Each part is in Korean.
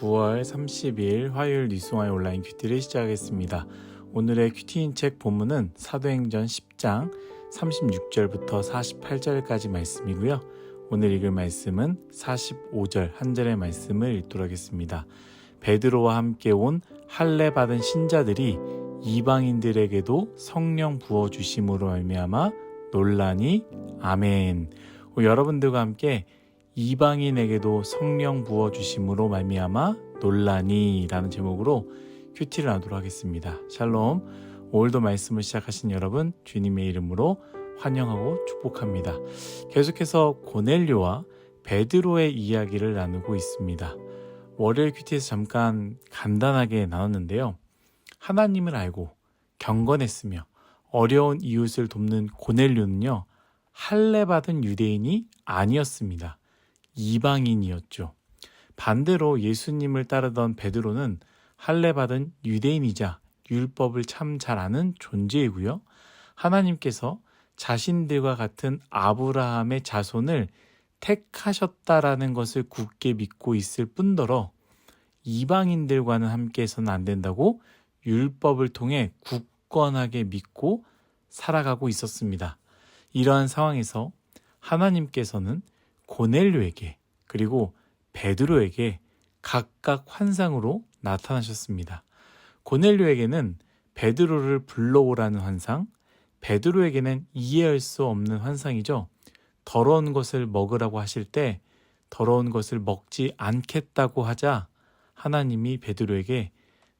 9월 30일 화요일 뉴스와의 온라인 큐티를 시작하겠습니다. 오늘의 큐티인 책 본문은 사도행전 10장 36절부터 48절까지 말씀이고요. 오늘 읽을 말씀은 45절 한 절의 말씀을 읽도록 하겠습니다. 베드로와 함께 온 할례 받은 신자들이 이방인들에게도 성령 부어주심으로 말미암아 놀라니 아멘. 여러분들과 함께 이방인에게도 성령 부어주심으로 말미암아 놀라니 라는 제목으로 큐티를 나누도록 하겠습니다. 샬롬. 오늘도 말씀을 시작하신 여러분 주님의 이름으로 환영하고 축복합니다. 계속해서 고넬료와 베드로의 이야기를 나누고 있습니다. 월요일 큐티에서 잠깐 간단하게 나눴는데요. 하나님을 알고 경건했으며 어려운 이웃을 돕는 고넬료는요, 할례 받은 유대인이 아니었습니다. 이방인이었죠. 반대로 예수님을 따르던 베드로는 할례 받은 유대인이자 율법을 참 잘 아는 존재이고요. 하나님께서 자신들과 같은 아브라함의 자손을 택하셨다라는 것을 굳게 믿고 있을 뿐더러 이방인들과는 함께해서는 안 된다고 율법을 통해 굳건하게 믿고 살아가고 있었습니다. 이러한 상황에서 하나님께서는 고넬료에게 그리고 베드로에게 각각 환상으로 나타나셨습니다. 고넬료에게는 베드로를 불러오라는 환상, 베드로에게는 이해할 수 없는 환상이죠. 더러운 것을 먹으라고 하실 때 더러운 것을 먹지 않겠다고 하자 하나님이 베드로에게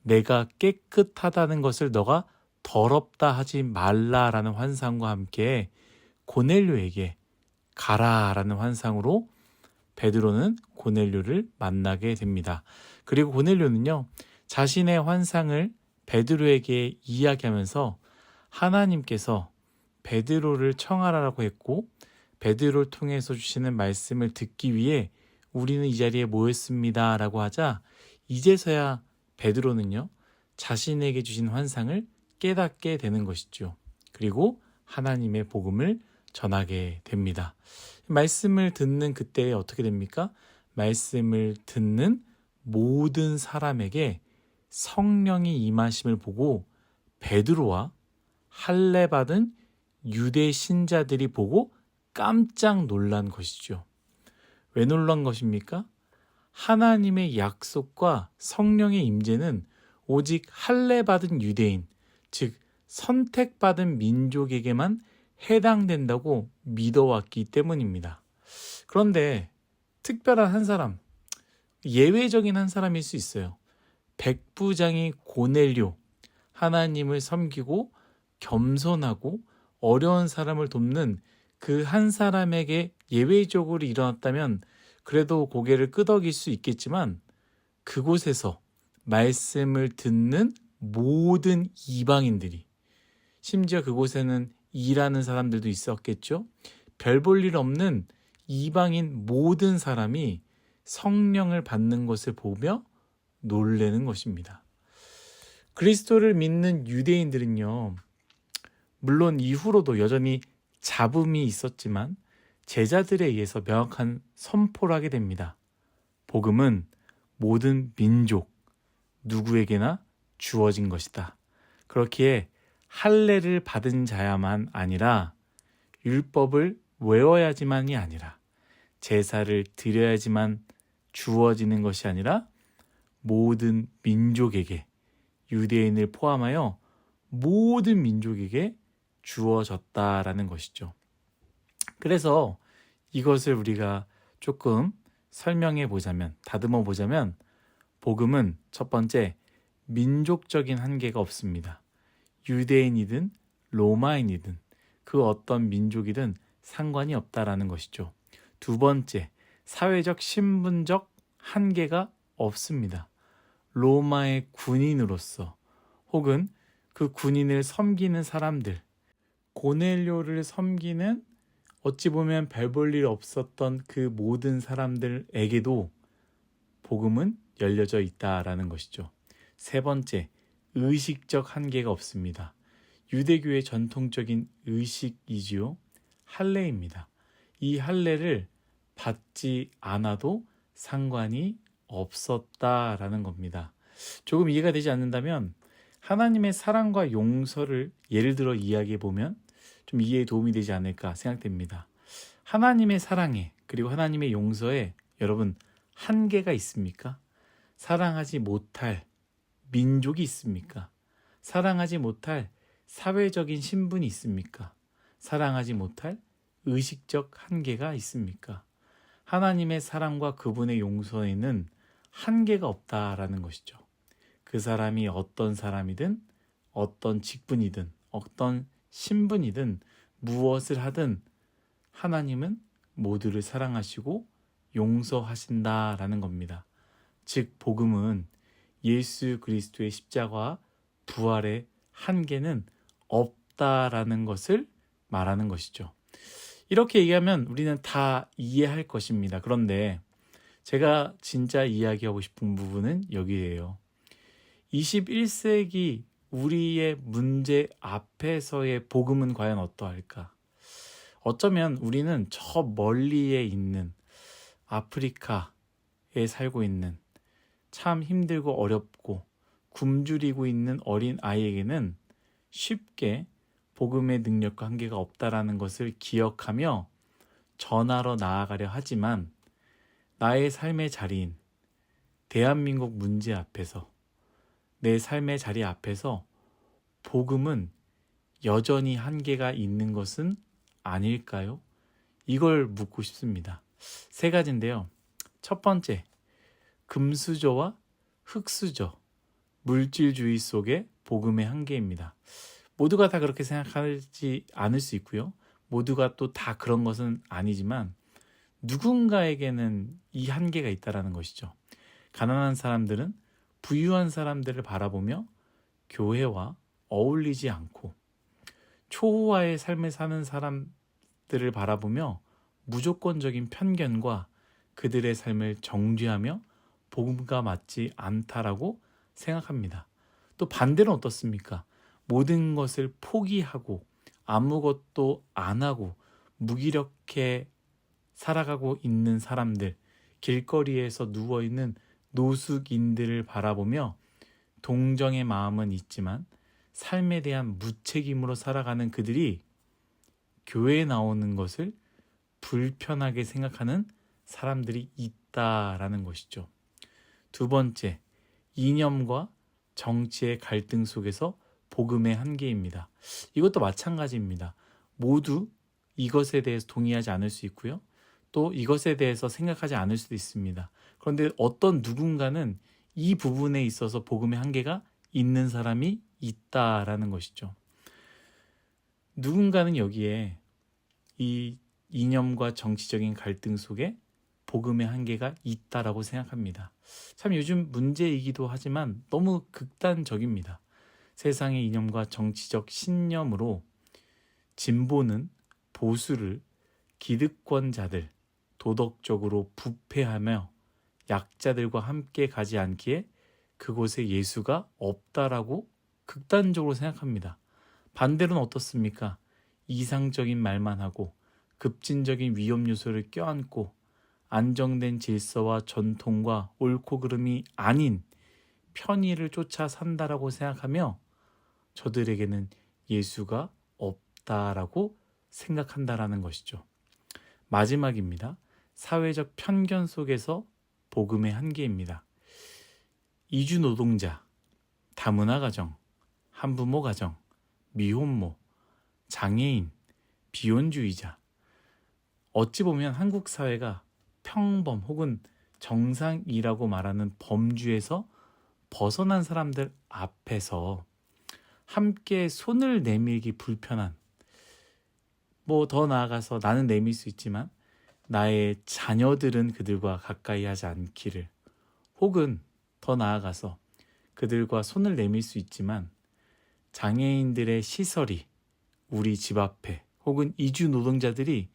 내가 깨끗하다는 것을 너가 더럽다 하지 말라라는 환상과 함께 고넬료에게 가라라는 환상으로 베드로는 고넬료를 만나게 됩니다. 그리고 고넬료는요, 자신의 환상을 베드로에게 이야기하면서 하나님께서 베드로를 청하라고 했고 베드로를 통해서 주시는 말씀을 듣기 위해 우리는 이 자리에 모였습니다 라고 하자 이제서야 베드로는요, 자신에게 주신 환상을 깨닫게 되는 것이죠. 그리고 하나님의 복음을 전하게 됩니다. 말씀을 듣는 그때 어떻게 됩니까? 말씀을 듣는 모든 사람에게 성령이 임하심을 보고 베드로와 할례 받은 유대 신자들이 보고 깜짝 놀란 것이죠. 왜 놀란 것입니까? 하나님의 약속과 성령의 임재는 오직 할례 받은 유대인, 즉 선택받은 민족에게만 해당된다고 믿어왔기 때문입니다. 그런데 특별한 한 사람, 예외적인 한 사람일 수 있어요. 백부장이 고넬료, 하나님을 섬기고 겸손하고 어려운 사람을 돕는 그 한 사람에게 예외적으로 일어났다면 그래도 고개를 끄덕일 수 있겠지만 그곳에서 말씀을 듣는 모든 이방인들이, 심지어 그곳에는 일하는 사람들도 있었겠죠. 별 볼 일 없는 이방인 모든 사람이 성령을 받는 것을 보며 놀라는 것입니다. 그리스도를 믿는 유대인들은요, 물론 이후로도 여전히 잡음이 있었지만 제자들에 의해서 명확한 선포를 하게 됩니다. 복음은 모든 민족, 누구에게나 주어진 것이다. 그렇기에 할례를 받은 자야만 아니라 율법을 외워야지만이 아니라 제사를 드려야지만 주어지는 것이 아니라 모든 민족에게, 유대인을 포함하여 모든 민족에게 주어졌다라는 것이죠. 그래서 이것을 우리가 조금 설명해 보자면, 다듬어 보자면 복음은 첫 번째, 민족적인 한계가 없습니다. 유대인이든 로마인이든 그 어떤 민족이든 상관이 없다라는 것이죠. 두 번째, 사회적 신분적 한계가 없습니다. 로마의 군인으로서 혹은 그 군인을 섬기는 사람들, 고넬료를 섬기는 어찌 보면 별 볼 일 없었던 그 모든 사람들에게도 복음은 열려져 있다라는 것이죠. 세 번째, 의식적 한계가 없습니다. 유대교의 전통적인 의식이지요. 할례입니다. 이 할례를 받지 않아도 상관이 없었다라는 겁니다. 조금 이해가 되지 않는다면 하나님의 사랑과 용서를 예를 들어 이야기해 보면 좀 이해에 도움이 되지 않을까 생각됩니다. 하나님의 사랑에 그리고 하나님의 용서에 여러분 한계가 있습니까? 사랑하지 못할 민족이 있습니까? 사랑하지 못할 사회적인 신분이 있습니까? 사랑하지 못할 의식적 한계가 있습니까? 하나님의 사랑과 그분의 용서에는 한계가 없다라는 것이죠. 그 사람이 어떤 사람이든 어떤 직분이든 어떤 신분이든 무엇을 하든 하나님은 모두를 사랑하시고 용서하신다라는 겁니다. 즉 복음은 예수 그리스도의 십자가와 부활의 한계는 없다라는 것을 말하는 것이죠. 이렇게 얘기하면 우리는 다 이해할 것입니다. 그런데 제가 진짜 이야기하고 싶은 부분은 여기에요. 21세기 우리의 문제 앞에서의 복음은 과연 어떠할까? 어쩌면 우리는 저 멀리에 있는 아프리카에 살고 있는 참 힘들고 어렵고 굶주리고 있는 어린 아이에게는 쉽게 복음의 능력과 한계가 없다라는 것을 기억하며 전하러 나아가려 하지만 나의 삶의 자리인 대한민국 문제 앞에서 내 삶의 자리 앞에서 복음은 여전히 한계가 있는 것은 아닐까요? 이걸 묻고 싶습니다. 세 가지인데요. 첫 번째, 금수저와 흙수저, 물질주의 속의 복음의 한계입니다. 모두가 다 그렇게 생각하지 않을 수 있고요. 모두가 또 다 그런 것은 아니지만 누군가에게는 이 한계가 있다는 것이죠. 가난한 사람들은 부유한 사람들을 바라보며 교회와 어울리지 않고 초호화의 삶을 사는 사람들을 바라보며 무조건적인 편견과 그들의 삶을 정죄하며 복음과 맞지 않다라고 생각합니다. 또 반대로 어떻습니까? 모든 것을 포기하고 아무것도 안 하고 무기력해 살아가고 있는 사람들, 길거리에서 누워있는 노숙인들을 바라보며 동정의 마음은 있지만 삶에 대한 무책임으로 살아가는 그들이 교회에 나오는 것을 불편하게 생각하는 사람들이 있다라는 것이죠. 두 번째, 이념과 정치의 갈등 속에서 복음의 한계입니다. 이것도 마찬가지입니다. 모두 이것에 대해서 동의하지 않을 수 있고요. 또 이것에 대해서 생각하지 않을 수도 있습니다. 그런데 어떤 누군가는 이 부분에 있어서 복음의 한계가 있는 사람이 있다라는 것이죠. 누군가는 여기에 이 이념과 정치적인 갈등 속에 복음의 한계가 있다라고 생각합니다. 참 요즘 문제이기도 하지만 너무 극단적입니다. 세상의 이념과 정치적 신념으로 진보는 보수를 기득권자들, 도덕적으로 부패하며 약자들과 함께 가지 않기에 그곳에 예수가 없다라고 극단적으로 생각합니다. 반대로는 어떻습니까? 이상적인 말만 하고 급진적인 위험 요소를 껴안고 안정된 질서와 전통과 옳고 그름이 아닌 편의를 쫓아 산다라고 생각하며 저들에게는 예수가 없다라고 생각한다라는 것이죠. 마지막입니다. 사회적 편견 속에서 복음의 한계입니다. 이주 노동자, 다문화 가정, 한부모 가정, 미혼모, 장애인, 비혼주의자. 어찌 보면 한국 사회가 평범 혹은 정상이라고 말하는 범주에서 벗어난 사람들 앞에서 함께 손을 내밀기 불편한, 더 나아가서 나는 내밀 수 있지만 나의 자녀들은 그들과 가까이 하지 않기를, 혹은 더 나아가서 그들과 손을 내밀 수 있지만 장애인들의 시설이 우리 집 앞에 혹은 이주 노동자들이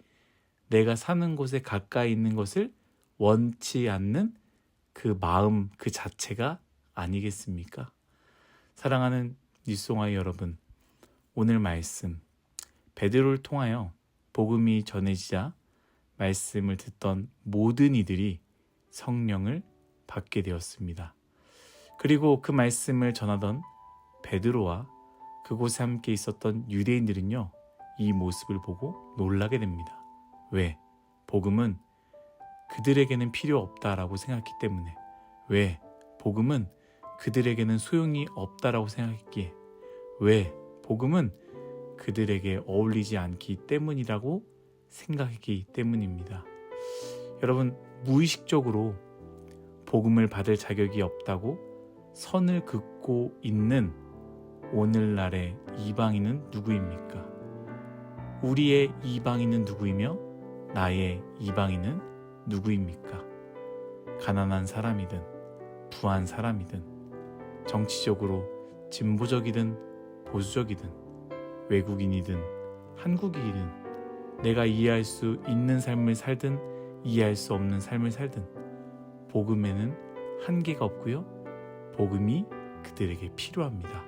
내가 사는 곳에 가까이 있는 것을 원치 않는 그 마음 그 자체가 아니겠습니까? 사랑하는 뉴스송아이 여러분, 오늘 말씀 베드로를 통하여 복음이 전해지자 말씀을 듣던 모든 이들이 성령을 받게 되었습니다. 그리고 그 말씀을 전하던 베드로와 그곳에 함께 있었던 유대인들은요, 이 모습을 보고 놀라게 됩니다. 왜? 복음은 그들에게는 필요 없다라고 생각했기 때문에. 왜? 복음은 그들에게는 소용이 없다라고 생각했기에. 왜? 복음은 그들에게 어울리지 않기 때문이라고 생각했기 때문입니다. 여러분, 무의식적으로 복음을 받을 자격이 없다고 선을 긋고 있는 오늘날의 이방인은 누구입니까? 우리의 이방인은 누구이며 나의 이방인은 누구입니까? 가난한 사람이든 부한 사람이든 정치적으로 진보적이든 보수적이든 외국인이든 한국인이든 내가 이해할 수 있는 삶을 살든 이해할 수 없는 삶을 살든 복음에는 한계가 없고요. 복음이 그들에게 필요합니다.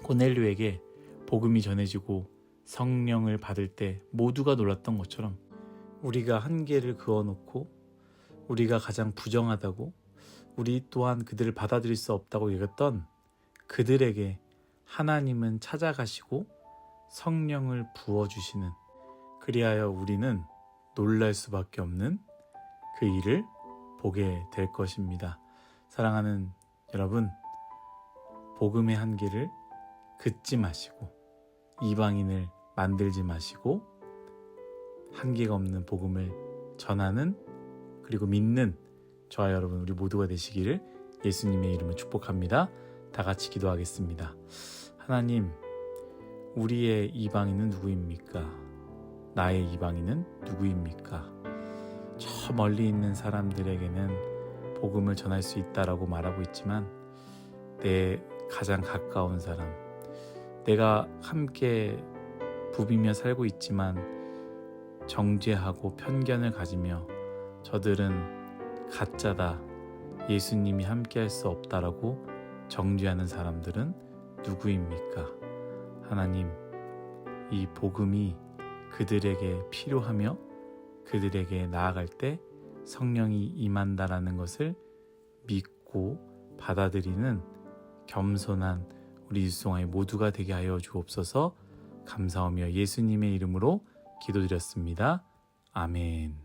고넬료에게 복음이 전해지고 성령을 받을 때 모두가 놀랐던 것처럼 우리가 한계를 그어놓고 우리가 가장 부정하다고 우리 또한 그들을 받아들일 수 없다고 여겼던 그들에게 하나님은 찾아가시고 성령을 부어주시는, 그리하여 우리는 놀랄 수밖에 없는 그 일을 보게 될 것입니다. 사랑하는 여러분, 복음의 한계를 긋지 마시고 이방인을 만들지 마시고 한계가 없는 복음을 전하는 그리고 믿는 저와 여러분 우리 모두가 되시기를 예수님의 이름으로 축복합니다. 다 같이 기도하겠습니다. 하나님, 우리의 이방인은 누구입니까? 나의 이방인은 누구입니까? 저 멀리 있는 사람들에게는 복음을 전할 수 있다라고 말하고 있지만 내 가장 가까운 사람, 내가 함께 부비며 살고 있지만 정죄하고 편견을 가지며 저들은 가짜다, 예수님이 함께 할 수 없다라고 정죄하는 사람들은 누구입니까? 하나님, 이 복음이 그들에게 필요하며 그들에게 나아갈 때 성령이 임한다라는 것을 믿고 받아들이는 겸손한 우리 일송아이 모두가 되게 하여 주옵소서. 감사하며 예수님의 이름으로 기도드렸습니다. 아멘.